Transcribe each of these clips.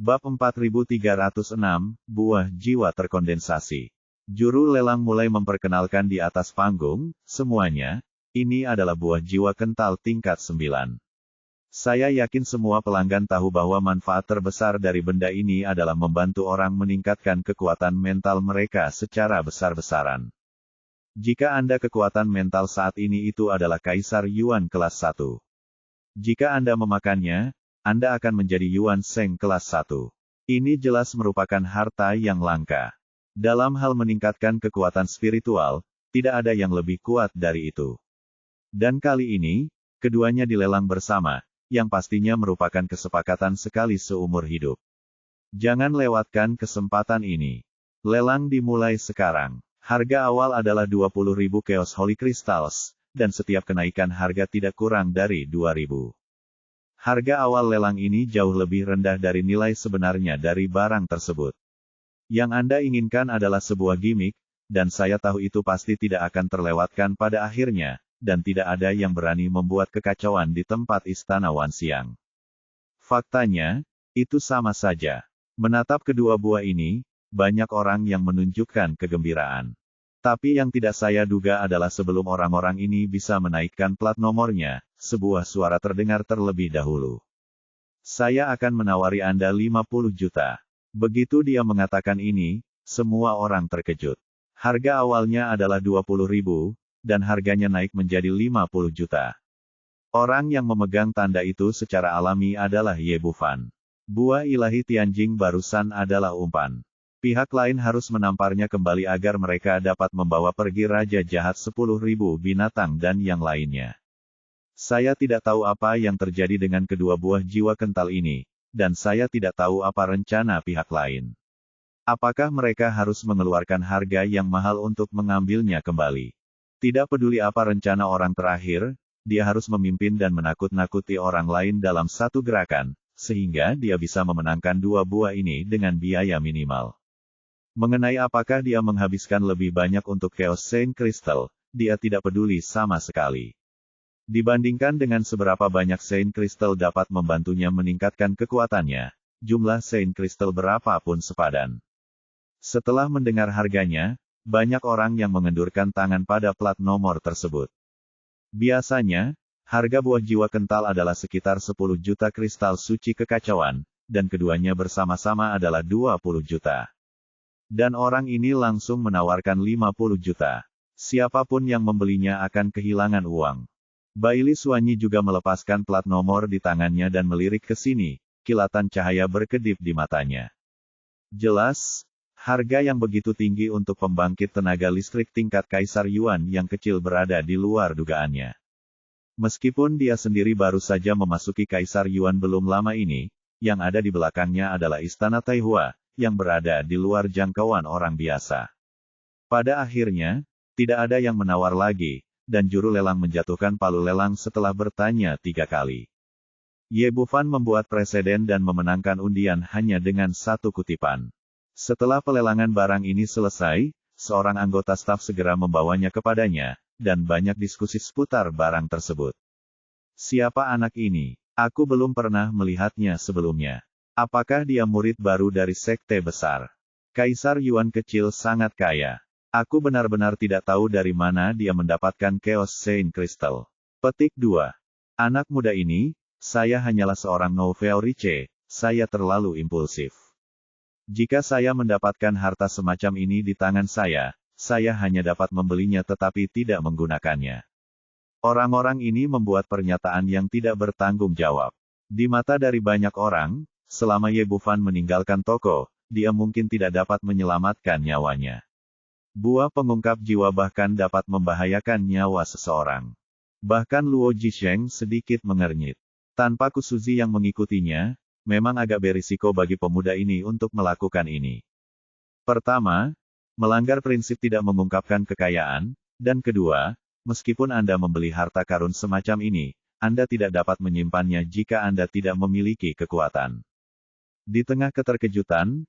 Bab 4306, Buah Jiwa Terkondensasi. Juru lelang mulai memperkenalkan di atas panggung, semuanya, ini adalah buah jiwa kental tingkat 9. Saya yakin semua pelanggan tahu bahwa manfaat terbesar dari benda ini adalah membantu orang meningkatkan kekuatan mental mereka secara besar-besaran. Jika Anda kekuatan mental saat ini itu adalah Kaisar Yuan kelas 1. Jika Anda memakannya, Anda akan menjadi Yuan Sheng kelas 1. Ini jelas merupakan harta yang langka. Dalam hal meningkatkan kekuatan spiritual, tidak ada yang lebih kuat dari itu. Dan kali ini, keduanya dilelang bersama, yang pastinya merupakan kesepakatan sekali seumur hidup. Jangan lewatkan kesempatan ini. Lelang dimulai sekarang. Harga awal adalah 20.000 Chaos Holy Crystals, dan setiap kenaikan harga tidak kurang dari 2.000. Harga awal lelang ini jauh lebih rendah dari nilai sebenarnya dari barang tersebut. Yang Anda inginkan adalah sebuah gimmick, dan saya tahu itu pasti tidak akan terlewatkan pada akhirnya, dan tidak ada yang berani membuat kekacauan di tempat Istana Wan Xiang. Faktanya, itu sama saja. Menatap kedua buah ini, banyak orang yang menunjukkan kegembiraan. Tapi yang tidak saya duga adalah sebelum orang-orang ini bisa menaikkan plat nomornya, sebuah suara terdengar terlebih dahulu. Saya akan menawari Anda 50 juta. Begitu dia mengatakan ini, semua orang terkejut. Harga awalnya adalah 20.000, dan harganya naik menjadi 50 juta. Orang yang memegang tanda itu secara alami adalah Ye Bufan. Buah ilahi Tianjing barusan adalah umpan. Pihak lain harus menamparnya kembali agar mereka dapat membawa pergi Raja Jahat 10.000 binatang dan yang lainnya. Saya tidak tahu apa yang terjadi dengan kedua buah jiwa kental ini, dan saya tidak tahu apa rencana pihak lain. Apakah mereka harus mengeluarkan harga yang mahal untuk mengambilnya kembali? Tidak peduli apa rencana orang terakhir, dia harus memimpin dan menakut-nakuti orang lain dalam satu gerakan, sehingga dia bisa memenangkan dua buah ini dengan biaya minimal. Mengenai apakah dia menghabiskan lebih banyak untuk Chaos Saint Crystal, dia tidak peduli sama sekali. Dibandingkan dengan seberapa banyak Saint Crystal dapat membantunya meningkatkan kekuatannya, jumlah Saint Crystal berapapun sepadan. Setelah mendengar harganya, banyak orang yang mengendurkan tangan pada plat nomor tersebut. Biasanya, harga buah jiwa kental adalah sekitar 10 juta kristal suci kekacauan, dan keduanya bersama-sama adalah 20 juta. Dan orang ini langsung menawarkan 50 juta. Siapapun yang membelinya akan kehilangan uang. Baili Suanyi juga melepaskan plat nomor di tangannya dan melirik ke sini, kilatan cahaya berkedip di matanya. Jelas, harga yang begitu tinggi untuk pembangkit tenaga listrik tingkat Kaisar Yuan yang kecil berada di luar dugaannya. Meskipun dia sendiri baru saja memasuki Kaisar Yuan belum lama ini, yang ada di belakangnya adalah Istana Taihua, yang berada di luar jangkauan orang biasa. Pada akhirnya, tidak ada yang menawar lagi, dan juru lelang menjatuhkan palu lelang setelah bertanya 3 kali. Ye Bufan membuat preseden dan memenangkan undian hanya dengan satu kutipan. Setelah pelelangan barang ini selesai, seorang anggota staf segera membawanya kepadanya, dan banyak diskusi seputar barang tersebut. Siapa anak ini? Aku belum pernah melihatnya sebelumnya. Apakah dia murid baru dari sekte besar? Kaisar Yuan kecil sangat kaya. Aku benar-benar tidak tahu dari mana dia mendapatkan Chaos Saint Crystal. Petik 2. Anak muda ini, saya hanyalah seorang Nouveau Riche, saya terlalu impulsif. Jika saya mendapatkan harta semacam ini di tangan saya hanya dapat membelinya tetapi tidak menggunakannya. Orang-orang ini membuat pernyataan yang tidak bertanggung jawab. Di mata dari banyak orang, selama Ye Bufan meninggalkan toko, dia mungkin tidak dapat menyelamatkan nyawanya. Buah pengungkap jiwa bahkan dapat membahayakan nyawa seseorang. Bahkan Luo Jisheng sedikit mengernyit. Tanpa Kusuzi yang mengikutinya, memang agak berisiko bagi pemuda ini untuk melakukan ini. Pertama, melanggar prinsip tidak mengungkapkan kekayaan, dan kedua, meskipun Anda membeli harta karun semacam ini, Anda tidak dapat menyimpannya jika Anda tidak memiliki kekuatan. Di tengah keterkejutan,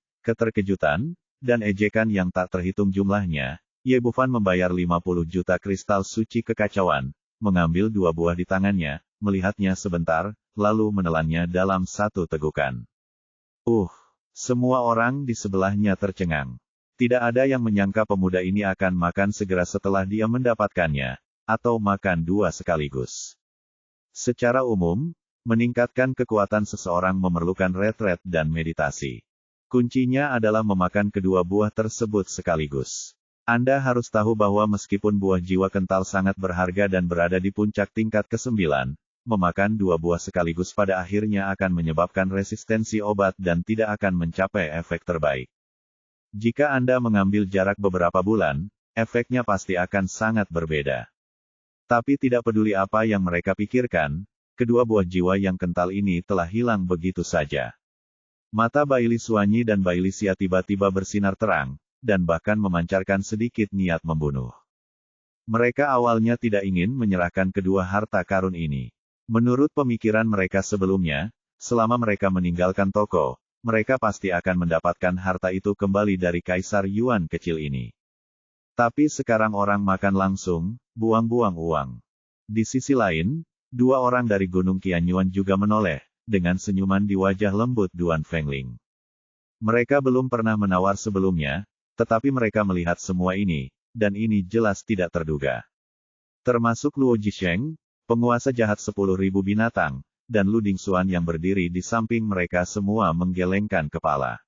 dan ejekan yang tak terhitung jumlahnya, Ye Bufan membayar 50 juta kristal suci kekacauan, mengambil 2 buah di tangannya, melihatnya sebentar, lalu menelannya dalam satu tegukan. Semua orang di sebelahnya tercengang. Tidak ada yang menyangka pemuda ini akan makan segera setelah dia mendapatkannya, atau makan dua sekaligus. Secara umum, meningkatkan kekuatan seseorang memerlukan retret dan meditasi. Kuncinya adalah memakan kedua buah tersebut sekaligus. Anda harus tahu bahwa meskipun buah jiwa kental sangat berharga dan berada di puncak tingkat ke-9, memakan dua buah sekaligus pada akhirnya akan menyebabkan resistensi obat dan tidak akan mencapai efek terbaik. Jika Anda mengambil jarak beberapa bulan, efeknya pasti akan sangat berbeda. Tapi tidak peduli apa yang mereka pikirkan, kedua buah jiwa yang kental ini telah hilang begitu saja. Mata Bailey Suanyi dan Bailey Xia tiba-tiba bersinar terang, dan bahkan memancarkan sedikit niat membunuh. Mereka awalnya tidak ingin menyerahkan kedua harta karun ini. Menurut pemikiran mereka sebelumnya, selama mereka meninggalkan toko, mereka pasti akan mendapatkan harta itu kembali dari Kaisar Yuan kecil ini. Tapi sekarang orang makan langsung, buang-buang uang. Di sisi lain, dua orang dari Gunung Qianyuan juga menoleh, dengan senyuman di wajah lembut Duan Fengling. Mereka belum pernah menawar sebelumnya, tetapi mereka melihat semua ini, dan ini jelas tidak terduga. Termasuk Luo Jisheng, penguasa jahat 10.000 binatang, dan Lu Dingxuan yang berdiri di samping mereka semua menggelengkan kepala.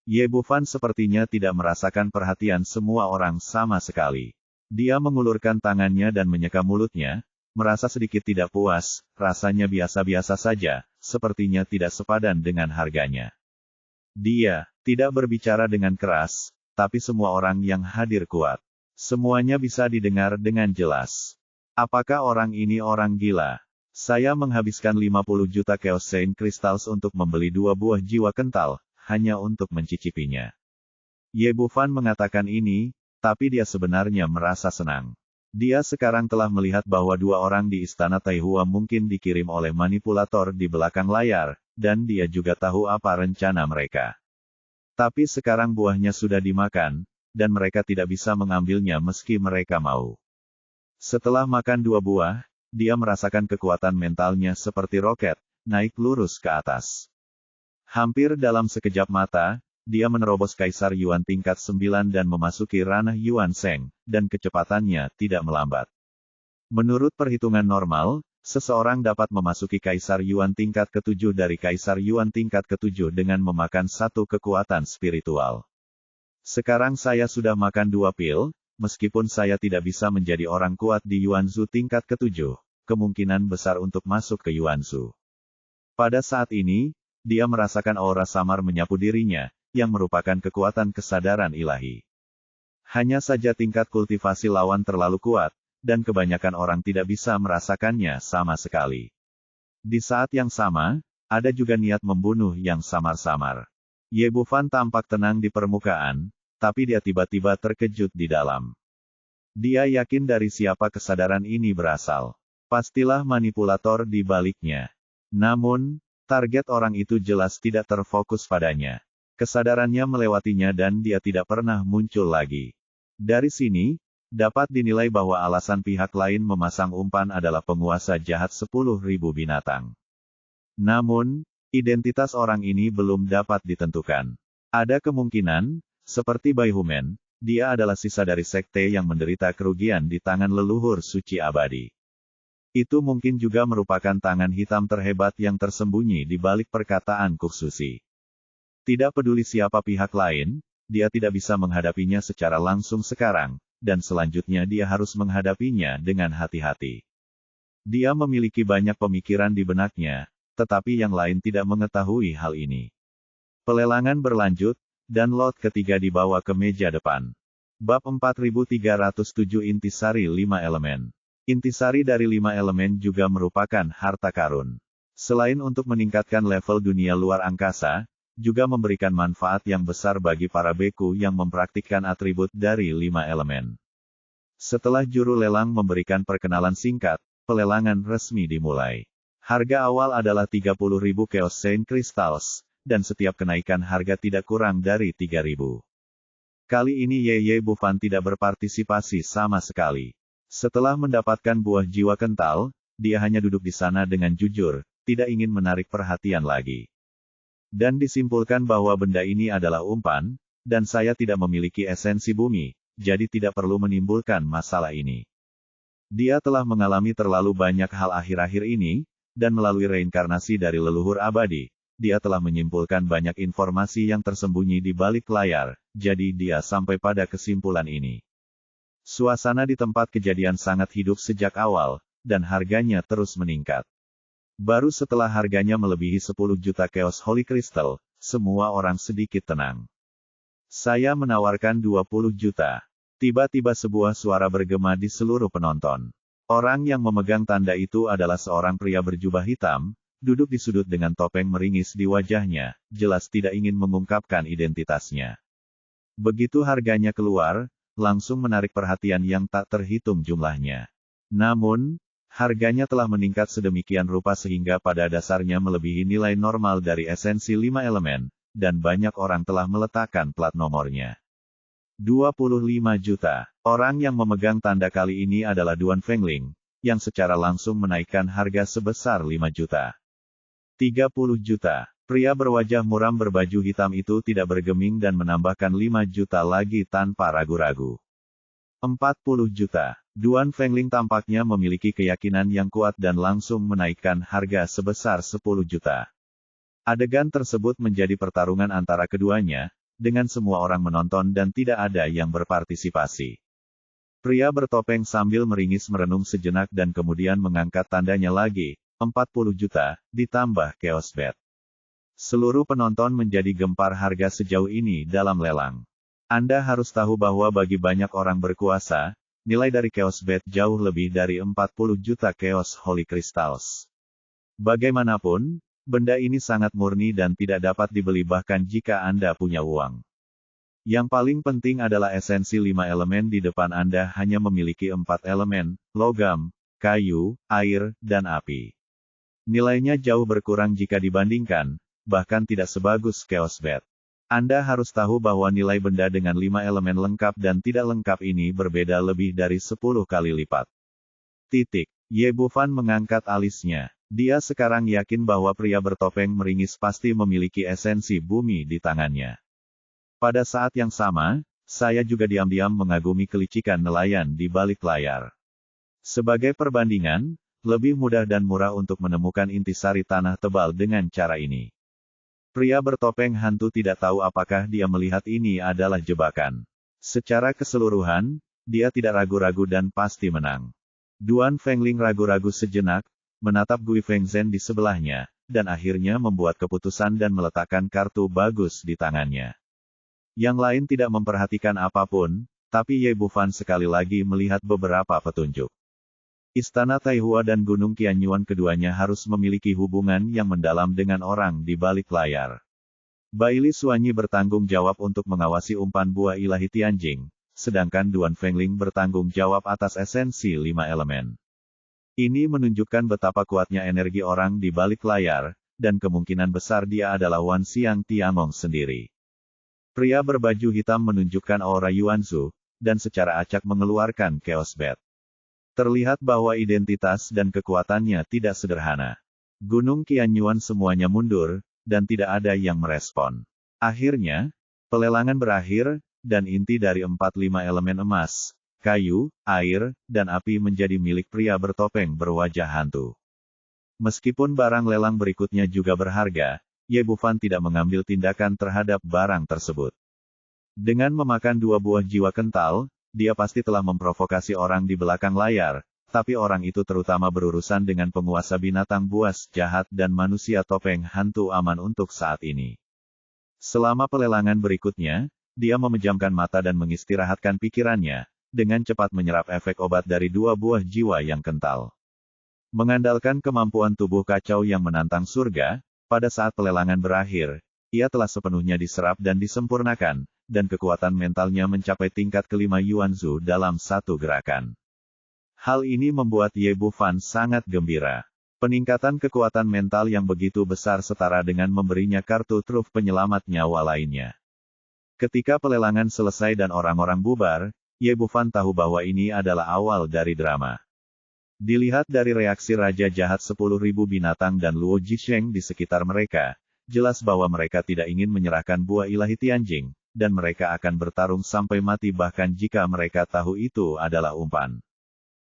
Ye Bufan sepertinya tidak merasakan perhatian semua orang sama sekali. Dia mengulurkan tangannya dan menyeka mulutnya, merasa sedikit tidak puas, rasanya biasa-biasa saja, sepertinya tidak sepadan dengan harganya. Dia tidak berbicara dengan keras, tapi semua orang yang hadir kuat. Semuanya bisa didengar dengan jelas. Apakah orang ini orang gila? Saya menghabiskan 50 juta Chaos Saint Crystals untuk membeli dua buah jiwa kental, hanya untuk mencicipinya. Ye Bufan mengatakan ini, tapi dia sebenarnya merasa senang. Dia sekarang telah melihat bahwa dua orang di Istana Taihua mungkin dikirim oleh manipulator di belakang layar, dan dia juga tahu apa rencana mereka. Tapi sekarang buahnya sudah dimakan, dan mereka tidak bisa mengambilnya meski mereka mau. Setelah makan dua buah, dia merasakan kekuatan mentalnya seperti roket, naik lurus ke atas. Hampir dalam sekejap mata, dia menerobos Kaisar Yuan tingkat 9 dan memasuki ranah Yuan Sheng, dan kecepatannya tidak melambat. Menurut perhitungan normal, seseorang dapat memasuki Kaisar Yuan tingkat ke-7 dari Kaisar Yuan tingkat ke-7 dengan memakan satu kekuatan spiritual. Sekarang saya sudah makan 2 pil, meskipun saya tidak bisa menjadi orang kuat di Yuanzhu tingkat ke-7, kemungkinan besar untuk masuk ke Yuanzhu. Pada saat ini, dia merasakan aura samar menyapu dirinya, yang merupakan kekuatan kesadaran ilahi. Hanya saja tingkat kultivasi lawan terlalu kuat, dan kebanyakan orang tidak bisa merasakannya sama sekali. Di saat yang sama, ada juga niat membunuh yang samar-samar. Ye Bufan tampak tenang di permukaan, tapi dia tiba-tiba terkejut di dalam. Dia yakin dari siapa kesadaran ini berasal. Pastilah manipulator di baliknya. Namun, target orang itu jelas tidak terfokus padanya. Kesadarannya melewatinya dan dia tidak pernah muncul lagi. Dari sini, dapat dinilai bahwa alasan pihak lain memasang umpan adalah penguasa jahat 10.000 binatang. Namun, identitas orang ini belum dapat ditentukan. Ada kemungkinan, seperti Bai Humen, dia adalah sisa dari sekte yang menderita kerugian di tangan leluhur suci abadi. Itu mungkin juga merupakan tangan hitam terhebat yang tersembunyi di balik perkataan Kuksusi. Tidak peduli siapa pihak lain, dia tidak bisa menghadapinya secara langsung sekarang, dan selanjutnya dia harus menghadapinya dengan hati-hati. Dia memiliki banyak pemikiran di benaknya, tetapi yang lain tidak mengetahui hal ini. Pelelangan berlanjut, dan lot ketiga dibawa ke meja depan. Bab 4307 Intisari 5 elemen. Intisari dari 5 elemen juga merupakan harta karun. Selain untuk meningkatkan level dunia luar angkasa, juga memberikan manfaat yang besar bagi para beku yang mempraktikkan atribut dari 5 elemen. Setelah juru lelang memberikan perkenalan singkat, pelelangan resmi dimulai. Harga awal adalah 30.000 Chaos Saint Crystals, dan setiap kenaikan harga tidak kurang dari 3.000. Kali ini Ye Bufan tidak berpartisipasi sama sekali. Setelah mendapatkan buah jiwa kental, dia hanya duduk di sana dengan jujur, tidak ingin menarik perhatian lagi. Dan disimpulkan bahwa benda ini adalah umpan, dan saya tidak memiliki esensi bumi, jadi tidak perlu menimbulkan masalah ini. Dia telah mengalami terlalu banyak hal akhir-akhir ini, dan melalui reinkarnasi dari leluhur abadi, dia telah menyimpulkan banyak informasi yang tersembunyi di balik layar, jadi dia sampai pada kesimpulan ini. Suasana di tempat kejadian sangat hidup sejak awal, dan harganya terus meningkat. Baru setelah harganya melebihi 10 juta Chaos Holy Crystal, semua orang sedikit tenang. Saya menawarkan 20 juta. Tiba-tiba sebuah suara bergema di seluruh penonton. Orang yang memegang tanda itu adalah seorang pria berjubah hitam, duduk di sudut dengan topeng meringis di wajahnya, jelas tidak ingin mengungkapkan identitasnya. Begitu harganya keluar, langsung menarik perhatian yang tak terhitung jumlahnya. Namun, harganya telah meningkat sedemikian rupa sehingga pada dasarnya melebihi nilai normal dari esensi 5 elemen, dan banyak orang telah meletakkan plat nomornya. 25 juta. Orang yang memegang tanda kali ini adalah Duan Fengling, yang secara langsung menaikkan harga sebesar 5 juta. 30 juta. Pria berwajah muram berbaju hitam itu tidak bergeming dan menambahkan 5 juta lagi tanpa ragu-ragu. 40 juta. Duan Fengling tampaknya memiliki keyakinan yang kuat dan langsung menaikkan harga sebesar 10 juta. Adegan tersebut menjadi pertarungan antara keduanya, dengan semua orang menonton dan tidak ada yang berpartisipasi. Pria bertopeng sambil meringis merenung sejenak dan kemudian mengangkat tandanya lagi, 40 juta, ditambah Chaos Bet. Seluruh penonton menjadi gempar harga sejauh ini dalam lelang. Anda harus tahu bahwa bagi banyak orang berkuasa, nilai dari Chaos Bet jauh lebih dari 40 juta Chaos Holy Crystals. Bagaimanapun, benda ini sangat murni dan tidak dapat dibeli bahkan jika Anda punya uang. Yang paling penting adalah esensi 5 elemen di depan Anda hanya memiliki 4 elemen, logam, kayu, air, dan api. Nilainya jauh berkurang jika dibandingkan, bahkan tidak sebagus Chaos Bet. Anda harus tahu bahwa nilai benda dengan 5 elemen lengkap dan tidak lengkap ini berbeda lebih dari 10 kali lipat. Ye Bufan mengangkat alisnya. Dia sekarang yakin bahwa pria bertopeng meringis pasti memiliki esensi bumi di tangannya. Pada saat yang sama, saya juga diam-diam mengagumi kelicikan nelayan di balik layar. Sebagai perbandingan, lebih mudah dan murah untuk menemukan intisari tanah tebal dengan cara ini. Pria bertopeng hantu tidak tahu apakah dia melihat ini adalah jebakan. Secara keseluruhan, dia tidak ragu-ragu dan pasti menang. Duan Fengling ragu-ragu sejenak, menatap Gui Fengzhen di sebelahnya, dan akhirnya membuat keputusan dan meletakkan kartu bagus di tangannya. Yang lain tidak memperhatikan apapun, tapi Ye Bufan sekali lagi melihat beberapa petunjuk. Istana Taihua dan Gunung Qianyuan keduanya harus memiliki hubungan yang mendalam dengan orang di balik layar. Baili Suanyi bertanggung jawab untuk mengawasi umpan buah ilahi Tianjing, sedangkan Duan Fengling bertanggung jawab atas esensi 5 elemen. Ini menunjukkan betapa kuatnya energi orang di balik layar, dan kemungkinan besar dia adalah Wan Xiang Tiangong sendiri. Pria berbaju hitam menunjukkan aura Yuanzu, dan secara acak mengeluarkan Chaos Bet. Terlihat bahwa identitas dan kekuatannya tidak sederhana. Gunung Qianyuan semuanya mundur, dan tidak ada yang merespon. Akhirnya, pelelangan berakhir, dan inti dari 4-5 elemen emas, kayu, air, dan api menjadi milik pria bertopeng berwajah hantu. Meskipun barang lelang berikutnya juga berharga, Ye Bufan tidak mengambil tindakan terhadap barang tersebut. Dengan memakan 2 buah jiwa kental, dia pasti telah memprovokasi orang di belakang layar, tapi orang itu terutama berurusan dengan penguasa binatang buas jahat dan manusia topeng hantu aman untuk saat ini. Selama pelelangan berikutnya, dia memejamkan mata dan mengistirahatkan pikirannya, dengan cepat menyerap efek obat dari 2 buah jiwa yang kental. Mengandalkan kemampuan tubuh kacau yang menantang surga, pada saat pelelangan berakhir, ia telah sepenuhnya diserap dan disempurnakan, dan kekuatan mentalnya mencapai tingkat kelima Yuanzu dalam satu gerakan. Hal ini membuat Ye Bufan sangat gembira. Peningkatan kekuatan mental yang begitu besar setara dengan memberinya kartu truf penyelamat nyawa lainnya. Ketika pelelangan selesai dan orang-orang bubar, Ye Bufan tahu bahwa ini adalah awal dari drama. Dilihat dari reaksi Raja Jahat 10.000 binatang dan Luo Jisheng di sekitar mereka, jelas bahwa mereka tidak ingin menyerahkan buah ilahi Tianjing, dan mereka akan bertarung sampai mati bahkan jika mereka tahu itu adalah umpan.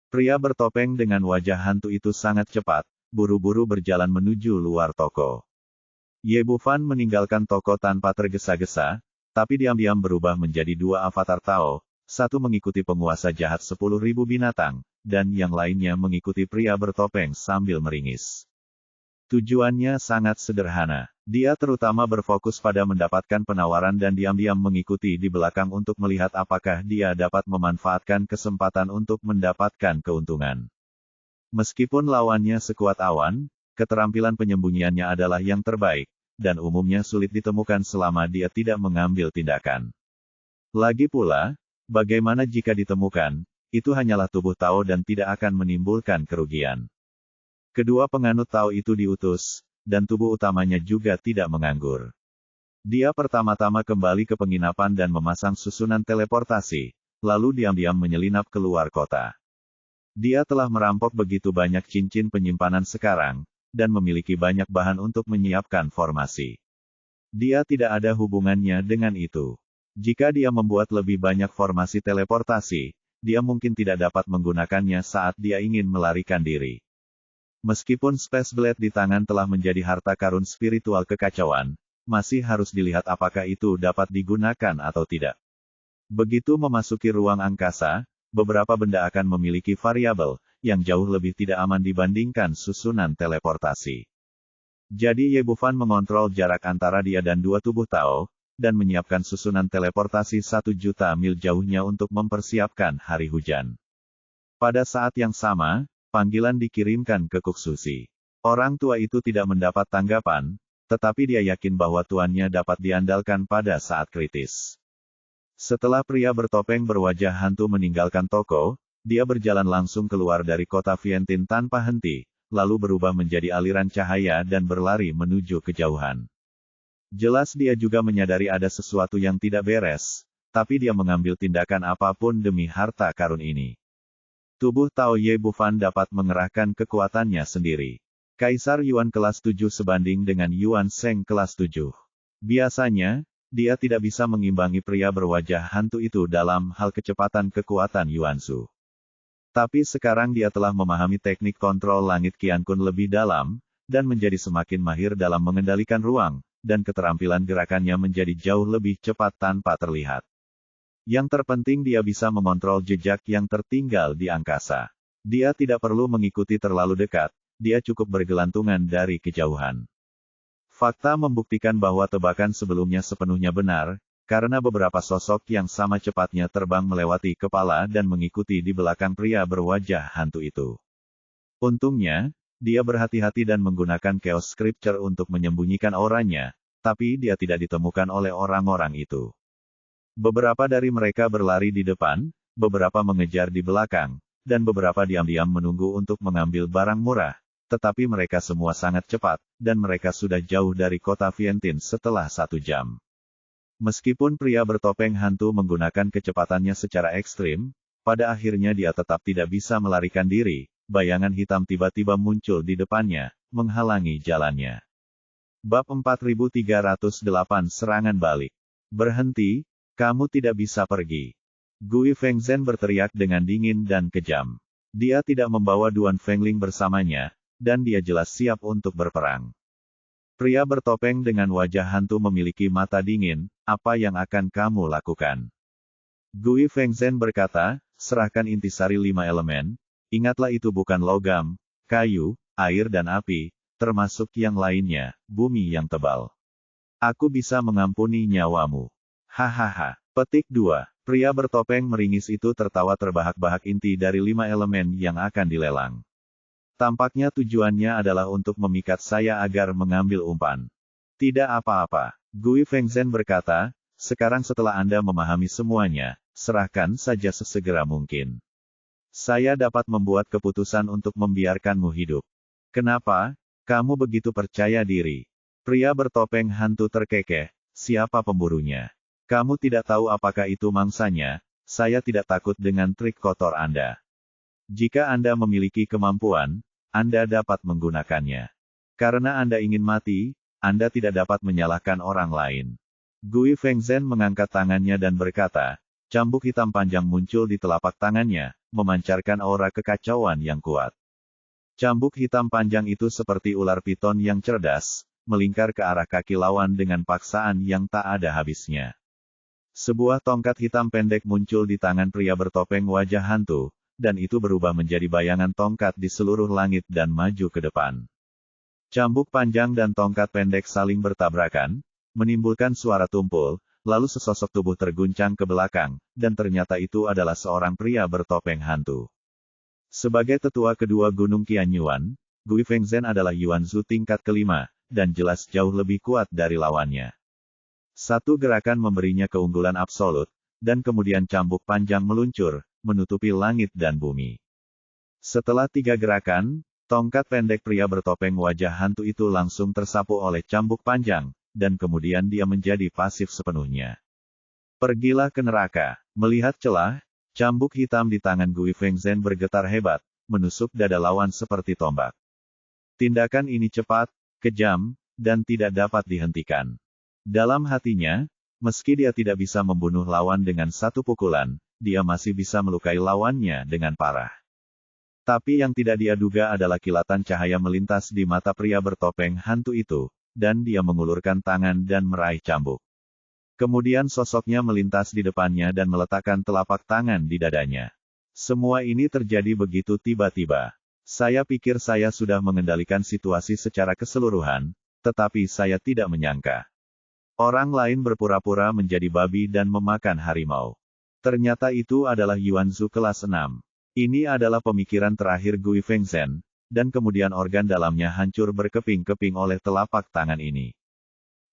Pria bertopeng dengan wajah hantu itu sangat cepat, buru-buru berjalan menuju luar toko. Ye Bufan meninggalkan toko tanpa tergesa-gesa, tapi diam-diam berubah menjadi dua avatar Tao, satu mengikuti penguasa jahat 10.000 binatang, dan yang lainnya mengikuti pria bertopeng sambil meringis. Tujuannya sangat sederhana. Dia terutama berfokus pada mendapatkan penawaran dan diam-diam mengikuti di belakang untuk melihat apakah dia dapat memanfaatkan kesempatan untuk mendapatkan keuntungan. Meskipun lawannya sekuat awan, keterampilan penyembunyiannya adalah yang terbaik, dan umumnya sulit ditemukan selama dia tidak mengambil tindakan. Lagi pula, bagaimana jika ditemukan, itu hanyalah tubuh Tao dan tidak akan menimbulkan kerugian. Kedua penganut Tao itu diutus, dan tubuh utamanya juga tidak menganggur. Dia pertama-tama kembali ke penginapan dan memasang susunan teleportasi, lalu diam-diam menyelinap keluar kota. Dia telah merampok begitu banyak cincin penyimpanan sekarang, dan memiliki banyak bahan untuk menyiapkan formasi. Dia tidak ada hubungannya dengan itu. Jika dia membuat lebih banyak formasi teleportasi, dia mungkin tidak dapat menggunakannya saat dia ingin melarikan diri. Meskipun Space Blade di tangan telah menjadi harta karun spiritual kekacauan, masih harus dilihat apakah itu dapat digunakan atau tidak. Begitu memasuki ruang angkasa, beberapa benda akan memiliki variabel yang jauh lebih tidak aman dibandingkan susunan teleportasi. Jadi Ye Bufan mengontrol jarak antara dia dan dua tubuh Tao, dan menyiapkan susunan teleportasi 1 juta mil jauhnya untuk mempersiapkan hari hujan. Pada saat yang sama, panggilan dikirimkan ke Kuksusi. Orang tua itu tidak mendapat tanggapan, tetapi dia yakin bahwa tuannya dapat diandalkan pada saat kritis. Setelah pria bertopeng berwajah hantu meninggalkan toko, dia berjalan langsung keluar dari kota Vientin tanpa henti, lalu berubah menjadi aliran cahaya dan berlari menuju kejauhan. Jelas dia juga menyadari ada sesuatu yang tidak beres, tapi dia mengambil tindakan apapun demi harta karun ini. Tubuh Tao Ye Bufan dapat mengerahkan kekuatannya sendiri. Kaisar Yuan kelas 7 sebanding dengan Yuan Sheng kelas 7. Biasanya, dia tidak bisa mengimbangi pria berwajah hantu itu dalam hal kecepatan kekuatan Yuan Shu. Tapi sekarang dia telah memahami teknik kontrol langit Qiankun lebih dalam, dan menjadi semakin mahir dalam mengendalikan ruang, dan keterampilan gerakannya menjadi jauh lebih cepat tanpa terlihat. Yang terpenting dia bisa mengontrol jejak yang tertinggal di angkasa. Dia tidak perlu mengikuti terlalu dekat, dia cukup bergelantungan dari kejauhan. Fakta membuktikan bahwa tebakan sebelumnya sepenuhnya benar, karena beberapa sosok yang sama cepatnya terbang melewati kepala dan mengikuti di belakang pria berwajah hantu itu. Untungnya, dia berhati-hati dan menggunakan Chaos Scripture untuk menyembunyikan auranya, tapi dia tidak ditemukan oleh orang-orang itu. Beberapa dari mereka berlari di depan, beberapa mengejar di belakang, dan beberapa diam-diam menunggu untuk mengambil barang murah, tetapi mereka semua sangat cepat, dan mereka sudah jauh dari kota Vientin setelah 1 jam. Meskipun pria bertopeng hantu menggunakan kecepatannya secara ekstrim, pada akhirnya dia tetap tidak bisa melarikan diri, bayangan hitam tiba-tiba muncul di depannya, menghalangi jalannya. Bab 4308 Serangan Balik. Berhenti. Kamu tidak bisa pergi. Gui Fengzhen berteriak dengan dingin dan kejam. Dia tidak membawa Duan Fengling bersamanya, dan dia jelas siap untuk berperang. Pria bertopeng dengan wajah hantu memiliki mata dingin, apa yang akan kamu lakukan? Gui Fengzhen berkata, serahkan intisari 5 elemen, ingatlah itu bukan logam, kayu, air dan api, termasuk yang lainnya, bumi yang tebal. Aku bisa mengampuni nyawamu. Hahaha. Petik 2. Pria bertopeng meringis itu tertawa terbahak-bahak inti dari 5 elemen yang akan dilelang. Tampaknya tujuannya adalah untuk memikat saya agar mengambil umpan. Tidak apa-apa. Gui Fengzhen berkata, sekarang setelah Anda memahami semuanya, serahkan saja sesegera mungkin. Saya dapat membuat keputusan untuk membiarkanmu hidup. Kenapa? Kamu begitu percaya diri. Pria bertopeng hantu terkekeh, siapa pemburunya? Kamu tidak tahu apakah itu mangsanya, saya tidak takut dengan trik kotor Anda. Jika Anda memiliki kemampuan, Anda dapat menggunakannya. Karena Anda ingin mati, Anda tidak dapat menyalahkan orang lain. Gui Fengzhen mengangkat tangannya dan berkata, cambuk hitam panjang muncul di telapak tangannya, memancarkan aura kekacauan yang kuat. Cambuk hitam panjang itu seperti ular piton yang cerdas, melingkar ke arah kaki lawan dengan paksaan yang tak ada habisnya. Sebuah tongkat hitam pendek muncul di tangan pria bertopeng wajah hantu, dan itu berubah menjadi bayangan tongkat di seluruh langit dan maju ke depan. Cambuk panjang dan tongkat pendek saling bertabrakan, menimbulkan suara tumpul, lalu sesosok tubuh terguncang ke belakang, dan ternyata itu adalah seorang pria bertopeng hantu. Sebagai tetua kedua Gunung Qianyuan, Gui Fengzhen adalah Yuanzu tingkat kelima, dan jelas jauh lebih kuat dari lawannya. Satu gerakan memberinya keunggulan absolut, dan kemudian cambuk panjang meluncur, menutupi langit dan bumi. Setelah 3 gerakan, tongkat pendek pria bertopeng wajah hantu itu langsung tersapu oleh cambuk panjang, dan kemudian dia menjadi pasif sepenuhnya. Pergilah ke neraka. Melihat celah, cambuk hitam di tangan Gui Fengzhen bergetar hebat, menusuk dada lawan seperti tombak. Tindakan ini cepat, kejam, dan tidak dapat dihentikan. Dalam hatinya, meski dia tidak bisa membunuh lawan dengan satu pukulan, dia masih bisa melukai lawannya dengan parah. Tapi yang tidak dia duga adalah kilatan cahaya melintas di mata pria bertopeng hantu itu, dan dia mengulurkan tangan dan meraih cambuk. Kemudian sosoknya melintas di depannya dan meletakkan telapak tangan di dadanya. Semua ini terjadi begitu tiba-tiba. Saya pikir saya sudah mengendalikan situasi secara keseluruhan, tetapi saya tidak menyangka. Orang lain berpura-pura menjadi babi dan memakan harimau. Ternyata itu adalah Yuanzu kelas 6. Ini adalah pemikiran terakhir Gui Fengzhen, dan kemudian organ dalamnya hancur berkeping-keping oleh telapak tangan ini.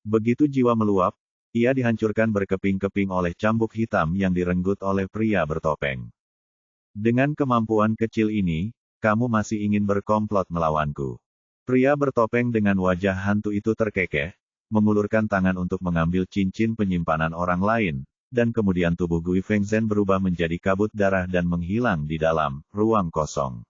Begitu jiwa meluap, ia dihancurkan berkeping-keping oleh cambuk hitam yang direnggut oleh pria bertopeng. Dengan kemampuan kecil ini, kamu masih ingin berkomplot melawanku. Pria bertopeng dengan wajah hantu itu terkekeh, mengulurkan tangan untuk mengambil cincin penyimpanan orang lain, dan kemudian tubuh Gui Fengzhen berubah menjadi kabut darah dan menghilang di dalam ruang kosong.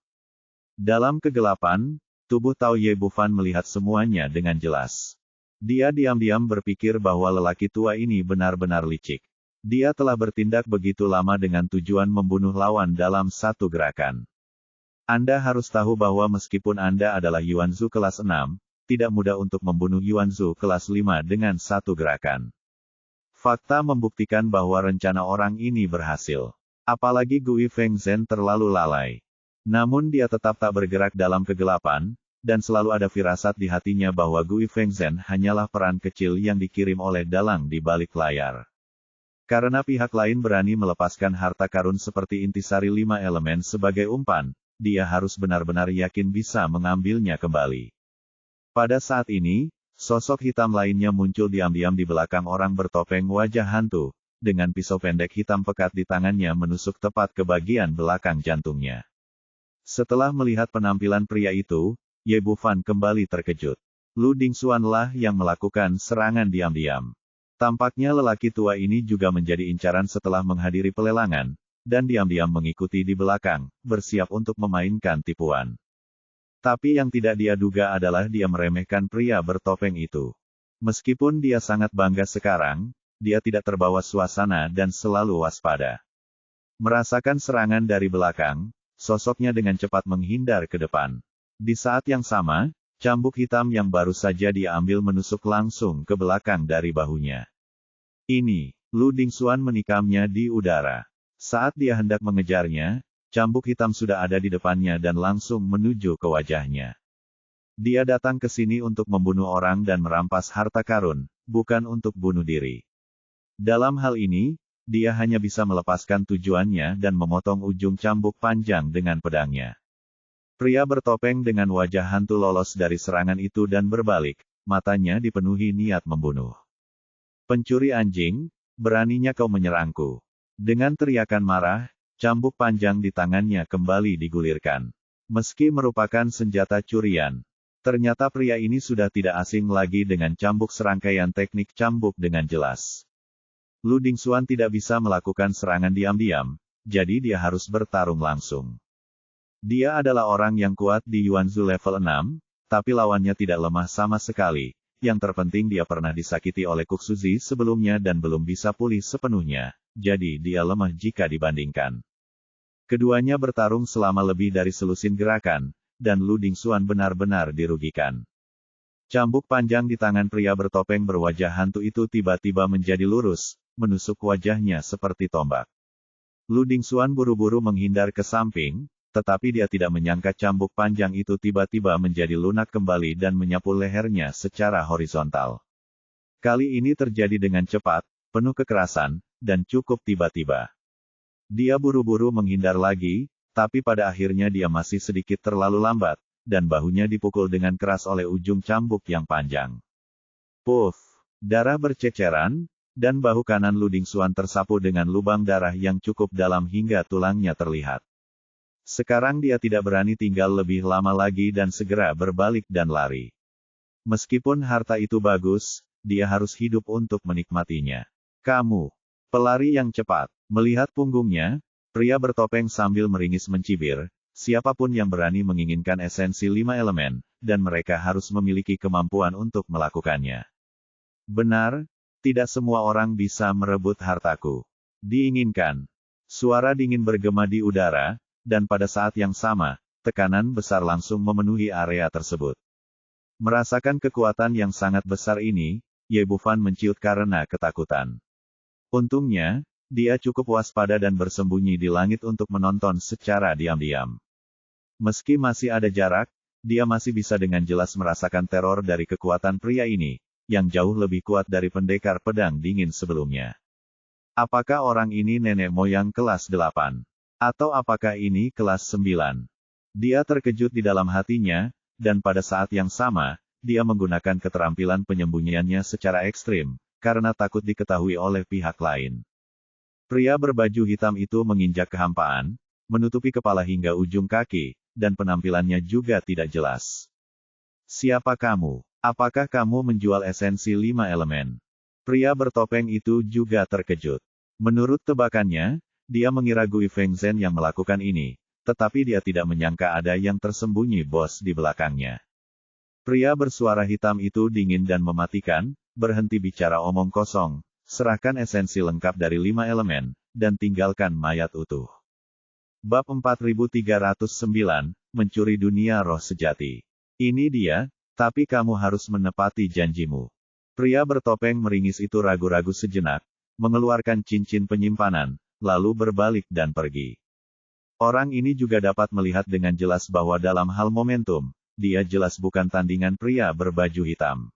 Dalam kegelapan, tubuh Tao Ye Bufan melihat semuanya dengan jelas. Dia diam-diam berpikir bahwa lelaki tua ini benar-benar licik. Dia telah bertindak begitu lama dengan tujuan membunuh lawan dalam satu gerakan. Anda harus tahu bahwa meskipun Anda adalah Yuanzu kelas 6, tidak mudah untuk membunuh Yuanzu kelas 5 dengan satu gerakan. Fakta membuktikan bahwa rencana orang ini berhasil. Apalagi Gui Fengzhen terlalu lalai. Namun dia tetap tak bergerak dalam kegelapan, dan selalu ada firasat di hatinya bahwa Gui Fengzhen hanyalah peran kecil yang dikirim oleh dalang di balik layar. Karena pihak lain berani melepaskan harta karun seperti intisari 5 elemen sebagai umpan, dia harus benar-benar yakin bisa mengambilnya kembali. Pada saat ini, sosok hitam lainnya muncul diam-diam di belakang orang bertopeng wajah hantu, dengan pisau pendek hitam pekat di tangannya menusuk tepat ke bagian belakang jantungnya. Setelah melihat penampilan pria itu, Ye Bufan kembali terkejut. Lu Dingxuan lah yang melakukan serangan diam-diam. Tampaknya lelaki tua ini juga menjadi incaran setelah menghadiri pelelangan, dan diam-diam mengikuti di belakang, bersiap untuk memainkan tipuan. Tapi yang tidak dia duga adalah dia meremehkan pria bertopeng itu. Meskipun dia sangat bangga sekarang, dia tidak terbawa suasana dan selalu waspada. Merasakan serangan dari belakang, sosoknya dengan cepat menghindar ke depan. Di saat yang sama, cambuk hitam yang baru saja dia ambil menusuk langsung ke belakang dari bahunya. Ini, Lu Dingxuan menikamnya di udara. Saat dia hendak mengejarnya, cambuk hitam sudah ada di depannya dan langsung menuju ke wajahnya. Dia datang ke sini untuk membunuh orang dan merampas harta karun, bukan untuk bunuh diri. Dalam hal ini, dia hanya bisa melepaskan tujuannya dan memotong ujung cambuk panjang dengan pedangnya. Pria bertopeng dengan wajah hantu lolos dari serangan itu dan berbalik, matanya dipenuhi niat membunuh. Pencuri anjing, beraninya kau menyerangku. Dengan teriakan marah, cambuk panjang di tangannya kembali digulirkan. Meski merupakan senjata curian, ternyata pria ini sudah tidak asing lagi dengan cambuk serangkaian teknik cambuk dengan jelas. Lu Dingxuan tidak bisa melakukan serangan diam-diam, jadi dia harus bertarung langsung. Dia adalah orang yang kuat di Yuanzu level 6, tapi lawannya tidak lemah sama sekali, yang terpenting dia pernah disakiti oleh Kuksuzi sebelumnya dan belum bisa pulih sepenuhnya, jadi dia lemah jika dibandingkan. Keduanya bertarung selama lebih dari selusin gerakan, dan Lu Dingxuan benar-benar dirugikan. Cambuk panjang di tangan pria bertopeng berwajah hantu itu tiba-tiba menjadi lurus, menusuk wajahnya seperti tombak. Lu Dingxuan buru-buru menghindar ke samping, tetapi dia tidak menyangka cambuk panjang itu tiba-tiba menjadi lunak kembali dan menyapu lehernya secara horizontal. Kali ini terjadi dengan cepat, penuh kekerasan, dan cukup tiba-tiba. Dia buru-buru menghindar lagi, tapi pada akhirnya dia masih sedikit terlalu lambat, dan bahunya dipukul dengan keras oleh ujung cambuk yang panjang. Puff! Darah berceceran, dan bahu kanan Lu Dingxuan tersapu dengan lubang darah yang cukup dalam hingga tulangnya terlihat. Sekarang dia tidak berani tinggal lebih lama lagi dan segera berbalik dan lari. Meskipun harta itu bagus, dia harus hidup untuk menikmatinya. Kamu, pelari yang cepat. Melihat punggungnya, pria bertopeng sambil meringis mencibir, siapapun yang berani menginginkan esensi 5 elemen, dan mereka harus memiliki kemampuan untuk melakukannya. Benar, tidak semua orang bisa merebut hartaku. Diinginkan. Suara dingin bergema di udara, dan pada saat yang sama, tekanan besar langsung memenuhi area tersebut. Merasakan kekuatan yang sangat besar ini, Ye Bufan menciut karena ketakutan. Untungnya, dia cukup waspada dan bersembunyi di langit untuk menonton secara diam-diam. Meski masih ada jarak, dia masih bisa dengan jelas merasakan teror dari kekuatan pria ini, yang jauh lebih kuat dari pendekar pedang dingin sebelumnya. Apakah orang ini nenek moyang kelas 8? Atau apakah ini kelas 9? Dia terkejut di dalam hatinya, dan pada saat yang sama, dia menggunakan keterampilan penyembunyiannya secara ekstrim, karena takut diketahui oleh pihak lain. Pria berbaju hitam itu menginjak kehampaan, menutupi kepala hingga ujung kaki, dan penampilannya juga tidak jelas. Siapa kamu? Apakah kamu menjual esensi 5 elemen? Pria bertopeng itu juga terkejut. Menurut tebakannya, dia mengira Gui Fengzhen yang melakukan ini, tetapi dia tidak menyangka ada yang tersembunyi bos di belakangnya. Pria bersuara hitam itu dingin dan mematikan, berhenti bicara omong kosong, serahkan esensi lengkap dari 5 elemen, dan tinggalkan mayat utuh. Bab 4309, Mencuri Dunia Roh Sejati. Ini dia, tapi kamu harus menepati janjimu. Pria bertopeng meringis itu ragu-ragu sejenak, mengeluarkan cincin penyimpanan, lalu berbalik dan pergi. Orang ini juga dapat melihat dengan jelas bahwa dalam hal momentum, dia jelas bukan tandingan pria berbaju hitam.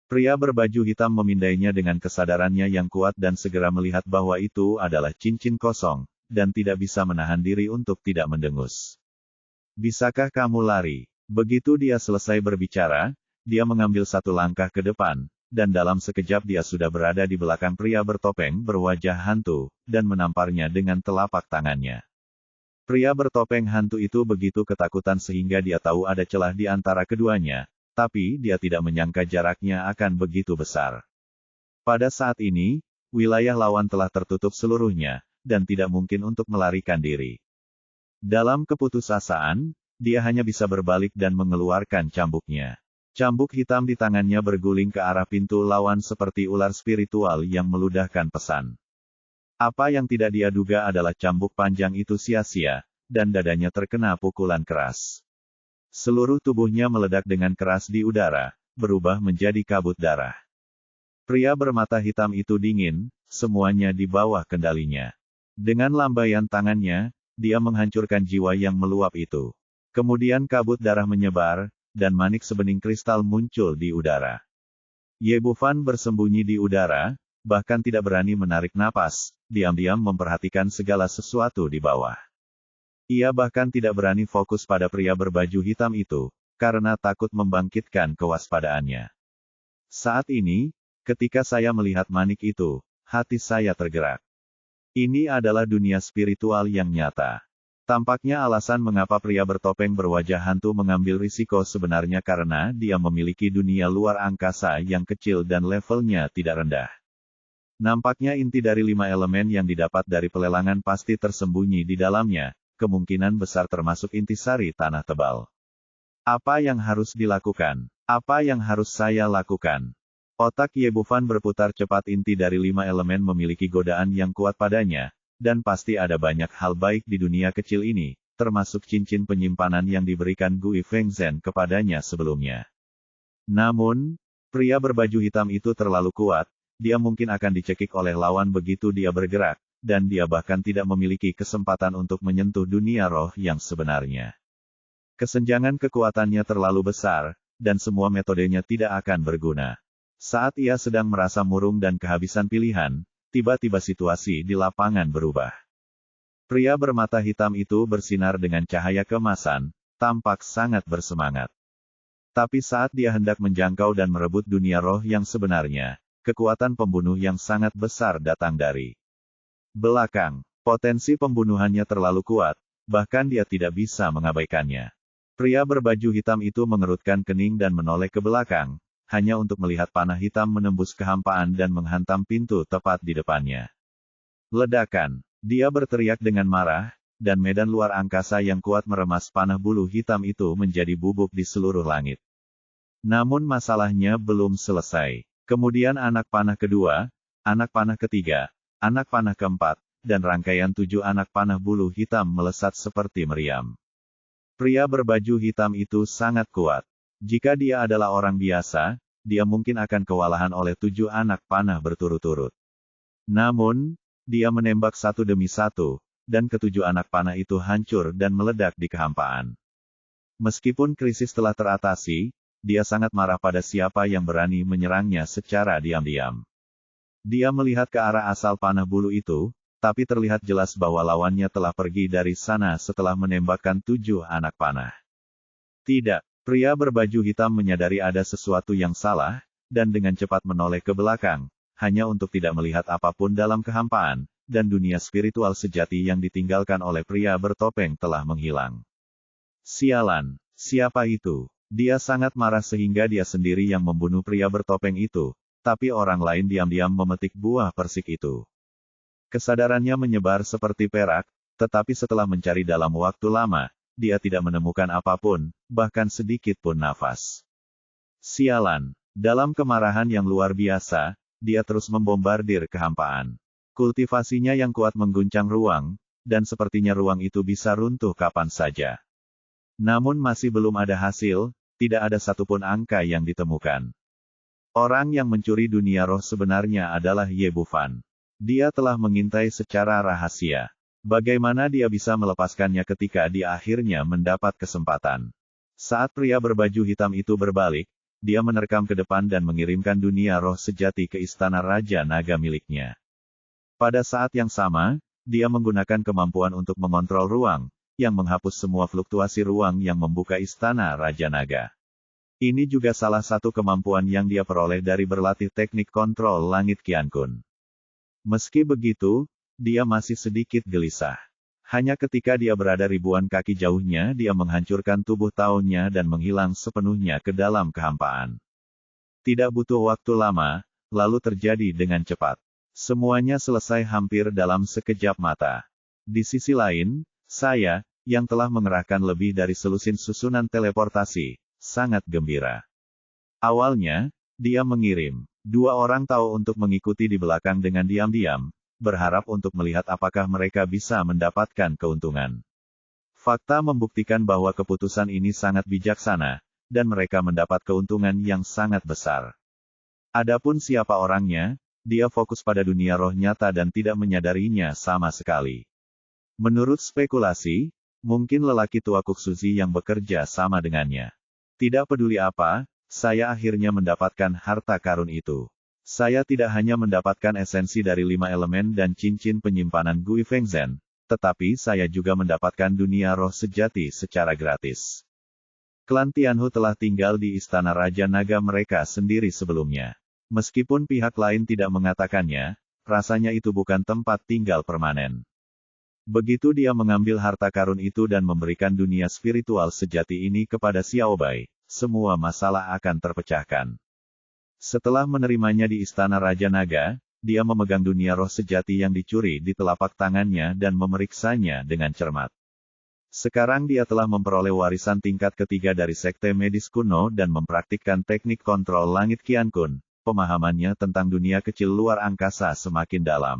Pria berbaju hitam memindainya dengan kesadarannya yang kuat dan segera melihat bahwa itu adalah cincin kosong, dan tidak bisa menahan diri untuk tidak mendengus. Bisakah kamu lari? Begitu dia selesai berbicara, dia mengambil satu langkah ke depan, dan dalam sekejap dia sudah berada di belakang pria bertopeng berwajah hantu, dan menamparnya dengan telapak tangannya. Pria bertopeng hantu itu begitu ketakutan sehingga dia tahu ada celah di antara keduanya, tapi dia tidak menyangka jaraknya akan begitu besar. Pada saat ini, wilayah lawan telah tertutup seluruhnya, dan tidak mungkin untuk melarikan diri. Dalam keputusasaan, dia hanya bisa berbalik dan mengeluarkan cambuknya. Cambuk hitam di tangannya berguling ke arah pintu lawan seperti ular spiritual yang meludahkan pesan. Apa yang tidak dia duga adalah cambuk panjang itu sia-sia, dan dadanya terkena pukulan keras. Seluruh tubuhnya meledak dengan keras di udara, berubah menjadi kabut darah. Pria bermata hitam itu dingin, semuanya di bawah kendalinya. Dengan lambaian tangannya, dia menghancurkan jiwa yang meluap itu. Kemudian kabut darah menyebar, dan manik sebening kristal muncul di udara. Ye Bufan bersembunyi di udara, bahkan tidak berani menarik napas, diam-diam memperhatikan segala sesuatu di bawah. Ia bahkan tidak berani fokus pada pria berbaju hitam itu, karena takut membangkitkan kewaspadaannya. Saat ini, ketika saya melihat manik itu, hati saya tergerak. Ini adalah dunia spiritual yang nyata. Tampaknya alasan mengapa pria bertopeng berwajah hantu mengambil risiko sebenarnya karena dia memiliki dunia luar angkasa yang kecil dan levelnya tidak rendah. Nampaknya inti dari 5 elemen yang didapat dari pelelangan pasti tersembunyi di dalamnya, kemungkinan besar termasuk intisari tanah tebal. Apa yang harus dilakukan? Apa yang harus saya lakukan? Otak Ye Bufan berputar cepat. Inti dari 5 elemen memiliki godaan yang kuat padanya, dan pasti ada banyak hal baik di dunia kecil ini, termasuk cincin penyimpanan yang diberikan Gui Fengzhen kepadanya sebelumnya. Namun, pria berbaju hitam itu terlalu kuat, dia mungkin akan dicekik oleh lawan begitu dia bergerak, dan dia bahkan tidak memiliki kesempatan untuk menyentuh dunia roh yang sebenarnya. Kesenjangan kekuatannya terlalu besar, dan semua metodenya tidak akan berguna. Saat ia sedang merasa murung dan kehabisan pilihan, tiba-tiba situasi di lapangan berubah. Pria bermata hitam itu bersinar dengan cahaya keemasan, tampak sangat bersemangat. Tapi saat dia hendak menjangkau dan merebut dunia roh yang sebenarnya, kekuatan pembunuh yang sangat besar datang dari belakang. Potensi pembunuhannya terlalu kuat, bahkan dia tidak bisa mengabaikannya. Pria berbaju hitam itu mengerutkan kening dan menoleh ke belakang, hanya untuk melihat panah hitam menembus kehampaan dan menghantam pintu tepat di depannya. Ledakan! Dia berteriak dengan marah, dan medan luar angkasa yang kuat meremas panah bulu hitam itu menjadi bubuk di seluruh langit. Namun masalahnya belum selesai. Kemudian anak panah kedua, anak panah ketiga, anak panah keempat, dan rangkaian 7 anak panah bulu hitam melesat seperti meriam. Pria berbaju hitam itu sangat kuat. Jika dia adalah orang biasa, dia mungkin akan kewalahan oleh 7 anak panah berturut-turut. Namun, dia menembak satu demi satu, dan ketujuh anak panah itu hancur dan meledak di kehampaan. Meskipun krisis telah teratasi, dia sangat marah pada siapa yang berani menyerangnya secara diam-diam. Dia melihat ke arah asal panah bulu itu, tapi terlihat jelas bahwa lawannya telah pergi dari sana setelah menembakkan 7 anak panah. Tidak, pria berbaju hitam menyadari ada sesuatu yang salah, dan dengan cepat menoleh ke belakang, hanya untuk tidak melihat apapun dalam kehampaan, dan dunia spiritual sejati yang ditinggalkan oleh pria bertopeng telah menghilang. Sialan, siapa itu? Dia sangat marah sehingga dia sendiri yang membunuh pria bertopeng itu, tapi orang lain diam-diam memetik buah persik itu. Kesadarannya menyebar seperti perak, tetapi setelah mencari dalam waktu lama, dia tidak menemukan apapun, bahkan sedikit pun nafas. Sialan! Dalam kemarahan yang luar biasa, dia terus membombardir kehampaan. Kultivasinya yang kuat mengguncang ruang, dan sepertinya ruang itu bisa runtuh kapan saja. Namun masih belum ada hasil, tidak ada satupun angka yang ditemukan. Orang yang mencuri dunia roh sebenarnya adalah Ye Bufan. Dia telah mengintai secara rahasia. Bagaimana dia bisa melepaskannya ketika dia akhirnya mendapat kesempatan? Saat pria berbaju hitam itu berbalik, dia menerkam ke depan dan mengirimkan dunia roh sejati ke istana Raja Naga miliknya. Pada saat yang sama, dia menggunakan kemampuan untuk mengontrol ruang, yang menghapus semua fluktuasi ruang yang membuka istana Raja Naga. Ini juga salah satu kemampuan yang dia peroleh dari berlatih teknik kontrol langit Qian Kun. Meski begitu, dia masih sedikit gelisah. Hanya ketika dia berada ribuan kaki jauhnya dia menghancurkan tubuh taunnya dan menghilang sepenuhnya ke dalam kehampaan. Tidak butuh waktu lama, lalu terjadi dengan cepat. Semuanya selesai hampir dalam sekejap mata. Di sisi lain, saya, yang telah mengerahkan lebih dari selusin susunan teleportasi, sangat gembira. Awalnya, dia mengirim 2 orang tahu untuk mengikuti di belakang dengan diam-diam, berharap untuk melihat apakah mereka bisa mendapatkan keuntungan. Fakta membuktikan bahwa keputusan ini sangat bijaksana, dan mereka mendapat keuntungan yang sangat besar. Adapun siapa orangnya, dia fokus pada dunia roh nyata dan tidak menyadarinya sama sekali. Menurut spekulasi, mungkin lelaki tua Kuksuzi yang bekerja sama dengannya. Tidak peduli apa, saya akhirnya mendapatkan harta karun itu. Saya tidak hanya mendapatkan esensi dari 5 elemen dan cincin penyimpanan Gui Fengzhen, tetapi saya juga mendapatkan dunia roh sejati secara gratis. Klan Tianhu telah tinggal di istana Raja Naga mereka sendiri sebelumnya. Meskipun pihak lain tidak mengatakannya, rasanya itu bukan tempat tinggal permanen. Begitu dia mengambil harta karun itu dan memberikan dunia spiritual sejati ini kepada Xiao Bai, semua masalah akan terpecahkan. Setelah menerimanya di istana Raja Naga, dia memegang dunia roh sejati yang dicuri di telapak tangannya dan memeriksanya dengan cermat. Sekarang dia telah memperoleh warisan tingkat ketiga dari sekte medis kuno dan mempraktikkan teknik kontrol langit Qian Kun. Pemahamannya tentang dunia kecil luar angkasa semakin dalam.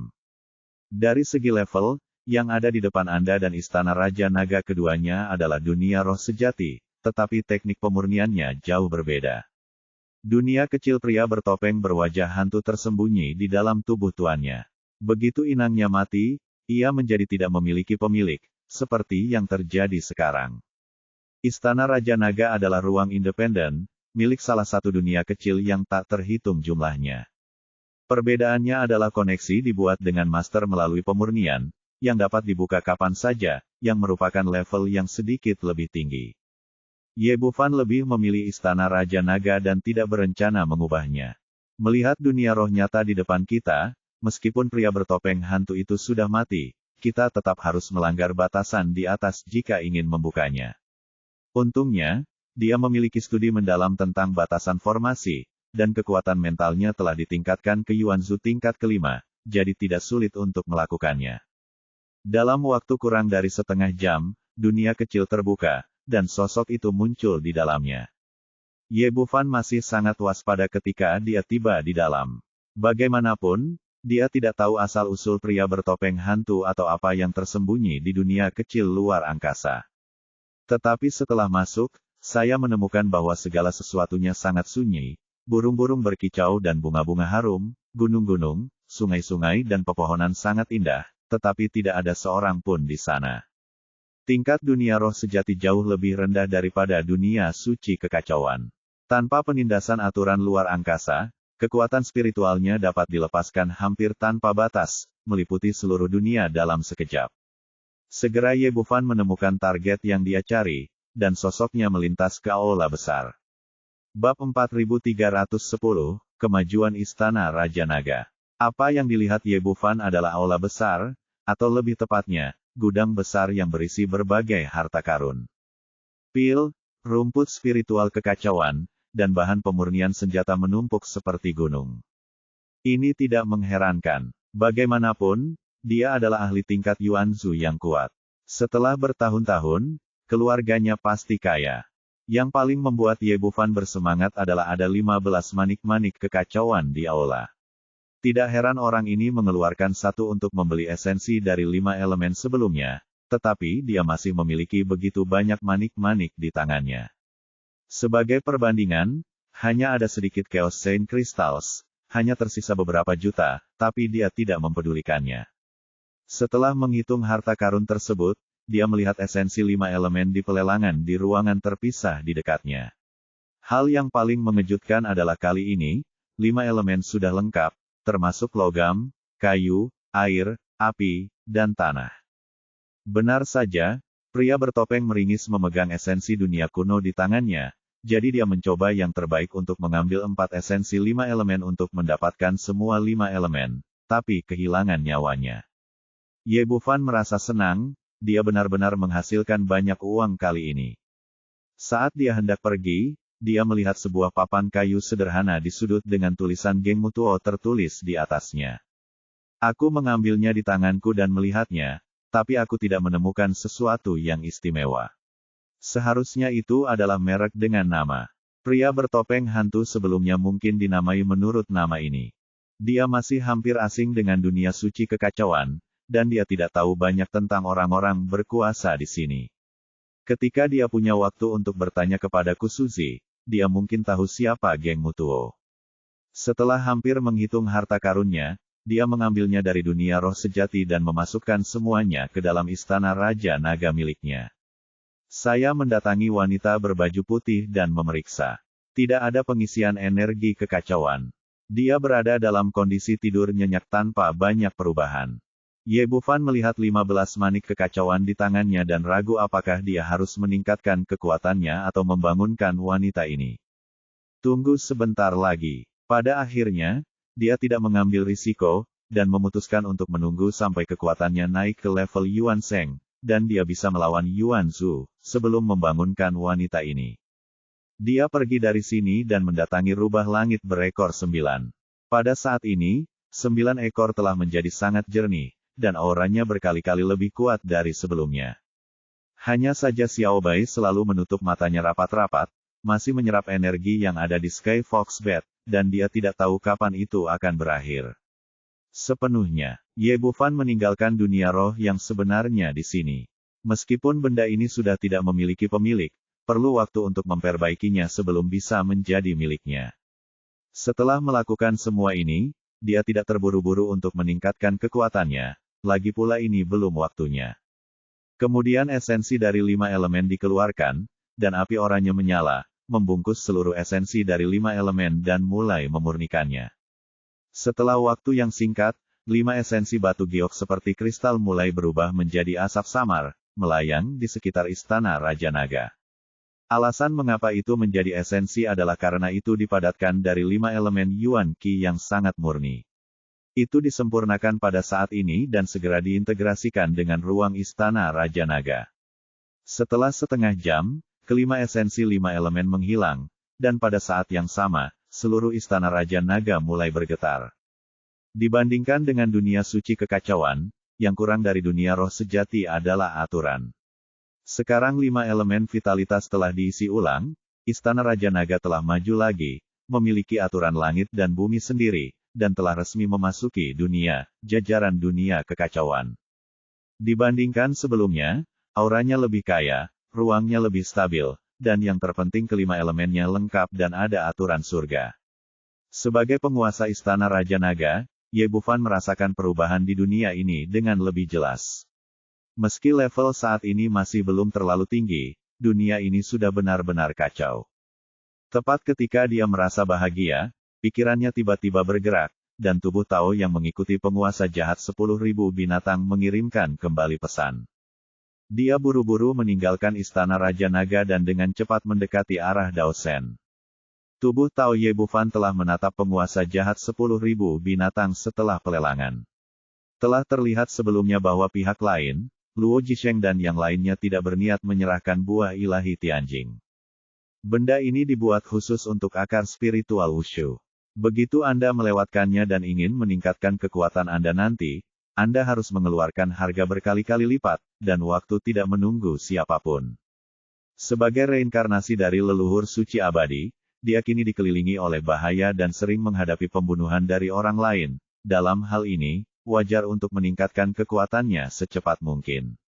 Dari segi level, yang ada di depan Anda dan Istana Raja Naga keduanya adalah dunia roh sejati, tetapi teknik pemurniannya jauh berbeda. Dunia kecil pria bertopeng berwajah hantu tersembunyi di dalam tubuh tuannya. Begitu inangnya mati, ia menjadi tidak memiliki pemilik, seperti yang terjadi sekarang. Istana Raja Naga adalah ruang independen, milik salah satu dunia kecil yang tak terhitung jumlahnya. Perbedaannya adalah koneksi dibuat dengan master melalui pemurnian, yang dapat dibuka kapan saja, yang merupakan level yang sedikit lebih tinggi. Ye Bufan lebih memilih Istana Raja Naga dan tidak berencana mengubahnya. Melihat dunia roh nyata di depan kita, meskipun pria bertopeng hantu itu sudah mati, kita tetap harus melanggar batasan di atas jika ingin membukanya. Untungnya, dia memiliki studi mendalam tentang batasan formasi, dan kekuatan mentalnya telah ditingkatkan ke Yuanzu tingkat kelima, jadi tidak sulit untuk melakukannya. Dalam waktu kurang dari setengah jam, dunia kecil terbuka, dan sosok itu muncul di dalamnya. Ye Bufan masih sangat waspada ketika dia tiba di dalam. Bagaimanapun, dia tidak tahu asal-usul pria bertopeng hantu atau apa yang tersembunyi di dunia kecil luar angkasa. Tetapi setelah masuk, saya menemukan bahwa segala sesuatunya sangat sunyi, burung-burung berkicau dan bunga-bunga harum, gunung-gunung, sungai-sungai dan pepohonan sangat indah, tetapi tidak ada seorang pun di sana. Tingkat dunia roh sejati jauh lebih rendah daripada dunia suci kekacauan. Tanpa penindasan aturan luar angkasa, kekuatan spiritualnya dapat dilepaskan hampir tanpa batas, meliputi seluruh dunia dalam sekejap. Segera Ye Bufan menemukan target yang dia cari, dan sosoknya melintas ke aula besar. Bab 4310, Kemajuan Istana Raja Naga. Apa yang dilihat Ye Bufan adalah aula besar, atau lebih tepatnya, gudang besar yang berisi berbagai harta karun. Pil, rumput spiritual kekacauan, dan bahan pemurnian senjata menumpuk seperti gunung. Ini tidak mengherankan. Bagaimanapun, dia adalah ahli tingkat Yuanzu yang kuat. Setelah bertahun-tahun, keluarganya pasti kaya. Yang paling membuat Ye Bufan bersemangat adalah ada 15 manik-manik kekacauan di aula. Tidak heran orang ini mengeluarkan satu untuk membeli esensi dari 5 elemen sebelumnya, tetapi dia masih memiliki begitu banyak manik-manik di tangannya. Sebagai perbandingan, hanya ada sedikit Chaos Saint Crystals, hanya tersisa beberapa juta, tapi dia tidak mempedulikannya. Setelah menghitung harta karun tersebut, dia melihat esensi 5 elemen di pelelangan di ruangan terpisah di dekatnya. Hal yang paling mengejutkan adalah kali ini, 5 elemen sudah lengkap, termasuk logam, kayu, air, api, dan tanah. Benar saja, pria bertopeng meringis memegang esensi dunia kuno di tangannya, jadi dia mencoba yang terbaik untuk mengambil 4 esensi 5 elemen untuk mendapatkan semua 5 elemen, tapi kehilangan nyawanya. Ye Bufan merasa senang, dia benar-benar menghasilkan banyak uang kali ini. Saat dia hendak pergi, dia melihat sebuah papan kayu sederhana di sudut dengan tulisan Geng Mutuo tertulis di atasnya. Aku mengambilnya di tanganku dan melihatnya, tapi aku tidak menemukan sesuatu yang istimewa. Seharusnya itu adalah merek dengan nama. Pria bertopeng hantu sebelumnya mungkin dinamai menurut nama ini. Dia masih hampir asing dengan dunia suci kekacauan, dan dia tidak tahu banyak tentang orang-orang berkuasa di sini. Ketika dia punya waktu untuk bertanya kepada Kusuzi, dia mungkin tahu siapa Geng Mutuo. Setelah hampir menghitung harta karunnya, dia mengambilnya dari dunia roh sejati dan memasukkan semuanya ke dalam istana Raja Naga miliknya. Saya mendatangi wanita berbaju putih dan memeriksa. Tidak ada pengisian energi kekacauan. Dia berada dalam kondisi tidur nyenyak tanpa banyak perubahan. Ye Bufan melihat 15 manik kekacauan di tangannya dan ragu apakah dia harus meningkatkan kekuatannya atau membangunkan wanita ini. Tunggu sebentar lagi. Pada akhirnya, dia tidak mengambil risiko, dan memutuskan untuk menunggu sampai kekuatannya naik ke level Yuan Sheng, dan dia bisa melawan Yuan Zhu, sebelum membangunkan wanita ini. Dia pergi dari sini dan mendatangi rubah langit berekor 9. Pada saat ini, 9 ekor telah menjadi sangat jernih, dan auranya berkali-kali lebih kuat dari sebelumnya. Hanya saja Xiao Bai selalu menutup matanya rapat-rapat, masih menyerap energi yang ada di Sky Fox Bed, dan dia tidak tahu kapan itu akan berakhir. Sepenuhnya, Ye Bufan meninggalkan dunia roh yang sebenarnya di sini. Meskipun benda ini sudah tidak memiliki pemilik, perlu waktu untuk memperbaikinya sebelum bisa menjadi miliknya. Setelah melakukan semua ini, dia tidak terburu-buru untuk meningkatkan kekuatannya, lagi pula ini belum waktunya. Kemudian esensi dari 5 elemen dikeluarkan, dan api oranye menyala, membungkus seluruh esensi dari 5 elemen dan mulai memurnikannya. Setelah waktu yang singkat, 5 esensi batu giok seperti kristal mulai berubah menjadi asap samar, melayang di sekitar istana Raja Naga. Alasan mengapa itu menjadi esensi adalah karena itu dipadatkan dari 5 elemen Yuan Qi yang sangat murni. Itu disempurnakan pada saat ini dan segera diintegrasikan dengan ruang istana Raja Naga. Setelah setengah jam, kelima esensi 5 elemen menghilang, dan pada saat yang sama, seluruh istana Raja Naga mulai bergetar. Dibandingkan dengan dunia suci kekacauan, yang kurang dari dunia roh sejati adalah aturan. Sekarang 5 elemen vitalitas telah diisi ulang, istana Raja Naga telah maju lagi, memiliki aturan langit dan bumi sendiri, dan telah resmi memasuki dunia, jajaran dunia kekacauan. Dibandingkan sebelumnya, auranya lebih kaya, ruangnya lebih stabil, dan yang terpenting kelima elemennya lengkap dan ada aturan surga. Sebagai penguasa istana Raja Naga, Ye Bufan merasakan perubahan di dunia ini dengan lebih jelas. Meski level saat ini masih belum terlalu tinggi, dunia ini sudah benar-benar kacau. Tepat ketika dia merasa bahagia, pikirannya tiba-tiba bergerak, dan tubuh Tao yang mengikuti penguasa jahat 10.000 binatang mengirimkan kembali pesan. Dia buru-buru meninggalkan istana Raja Naga dan dengan cepat mendekati arah Daosen. Tubuh Tao Ye Bufan telah menatap penguasa jahat 10.000 binatang setelah pelelangan. Telah terlihat sebelumnya bahwa pihak lain, Luo Jisheng dan yang lainnya tidak berniat menyerahkan buah ilahi Tianjing. Benda ini dibuat khusus untuk akar spiritual Wushu. Begitu Anda melewatkannya dan ingin meningkatkan kekuatan Anda nanti, Anda harus mengeluarkan harga berkali-kali lipat, dan waktu tidak menunggu siapapun. Sebagai reinkarnasi dari leluhur suci abadi, dia kini dikelilingi oleh bahaya dan sering menghadapi pembunuhan dari orang lain. Dalam hal ini, wajar untuk meningkatkan kekuatannya secepat mungkin.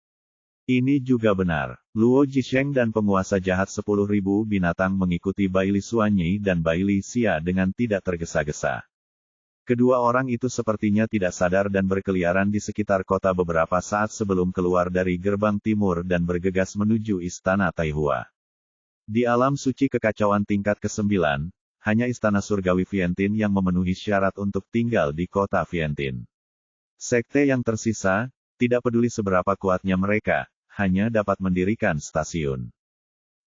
Ini juga benar. Luo Jisheng dan penguasa jahat 10.000 binatang mengikuti Bai Li Xuanyi dan Bai Li Xia dengan tidak tergesa-gesa. Kedua orang itu sepertinya tidak sadar dan berkeliaran di sekitar kota beberapa saat sebelum keluar dari gerbang timur dan bergegas menuju istana Taihua. Di alam suci kekacauan tingkat ke-9, hanya istana surgawi Vientin yang memenuhi syarat untuk tinggal di kota Vientin. Sekte yang tersisa, tidak peduli seberapa kuatnya mereka, hanya dapat mendirikan stasiun.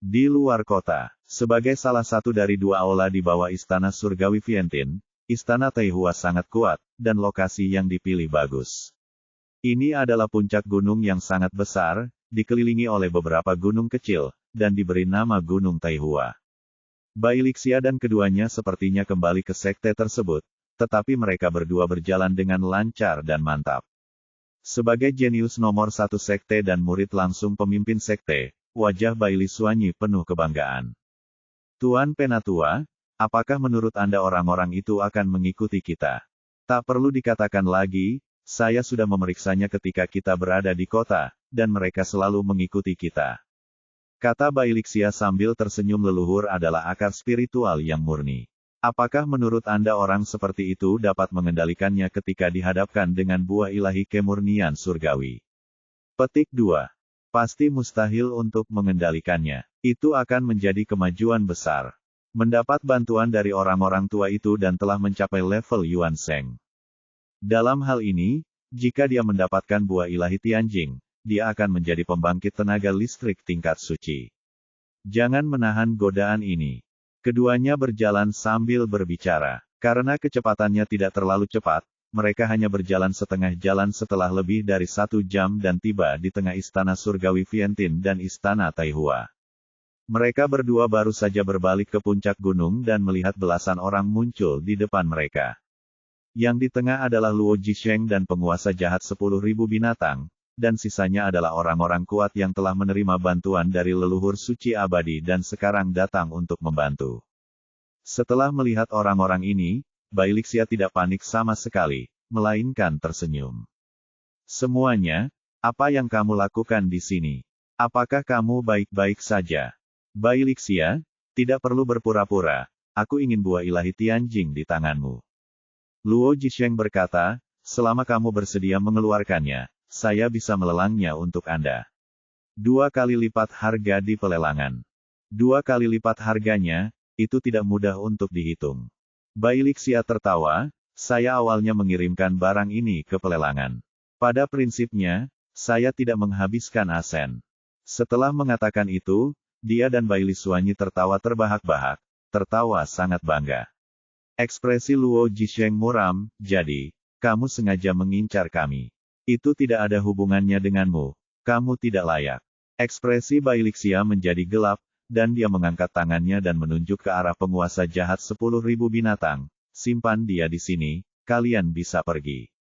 Di luar kota, sebagai salah satu dari 2 aula di bawah istana surgawi Vientin, istana Taihua sangat kuat, dan lokasi yang dipilih bagus. Ini adalah puncak gunung yang sangat besar, dikelilingi oleh beberapa gunung kecil, dan diberi nama Gunung Taihua. Bai Li Xia dan keduanya sepertinya kembali ke sekte tersebut, tetapi mereka berdua berjalan dengan lancar dan mantap. Sebagai jenius nomor 1 sekte dan murid langsung pemimpin sekte, wajah Bai Li Xuanyi penuh kebanggaan. Tuan Penatua, apakah menurut Anda orang-orang itu akan mengikuti kita? Tak perlu dikatakan lagi, saya sudah memeriksanya ketika kita berada di kota, dan mereka selalu mengikuti kita. Kata Bai Li Xia sambil tersenyum, leluhur adalah akar spiritual yang murni. Apakah menurut Anda orang seperti itu dapat mengendalikannya ketika dihadapkan dengan buah ilahi kemurnian surgawi? Petik 2. Pasti mustahil untuk mengendalikannya. Itu akan menjadi kemajuan besar. Mendapat bantuan dari orang-orang tua itu dan telah mencapai level Yuan Sheng. Dalam hal ini, jika dia mendapatkan buah ilahi Tianjing, dia akan menjadi pembangkit tenaga listrik tingkat suci. Jangan menahan godaan ini. Keduanya berjalan sambil berbicara. Karena kecepatannya tidak terlalu cepat, mereka hanya berjalan setengah jalan setelah lebih dari 1 jam dan tiba di tengah istana surgawi Vientin dan istana Taihua. Mereka berdua baru saja berbalik ke puncak gunung dan melihat belasan orang muncul di depan mereka. Yang di tengah adalah Luo Jisheng dan penguasa jahat 10.000 binatang, dan sisanya adalah orang-orang kuat yang telah menerima bantuan dari leluhur suci abadi dan sekarang datang untuk membantu. Setelah melihat orang-orang ini, Bailixia tidak panik sama sekali, melainkan tersenyum. Semuanya, apa yang kamu lakukan di sini? Apakah kamu baik-baik saja? Bailixia, tidak perlu berpura-pura, aku ingin buah ilahi Tianjing di tanganmu. Luo Jisheng berkata, selama kamu bersedia mengeluarkannya, saya bisa melelangnya untuk Anda. 2 kali lipat harga di pelelangan. 2 kali lipat harganya, itu tidak mudah untuk dihitung. Bailixia tertawa, saya awalnya mengirimkan barang ini ke pelelangan. Pada prinsipnya, saya tidak menghabiskan asen. Setelah mengatakan itu, dia dan Bailisuanyi tertawa terbahak-bahak, tertawa sangat bangga. Ekspresi Luo Jisheng muram, jadi, kamu sengaja mengincar kami. Itu tidak ada hubungannya denganmu, kamu tidak layak. Ekspresi Bailixia menjadi gelap, dan dia mengangkat tangannya dan menunjuk ke arah penguasa jahat 10.000 binatang, simpan dia di sini, kalian bisa pergi.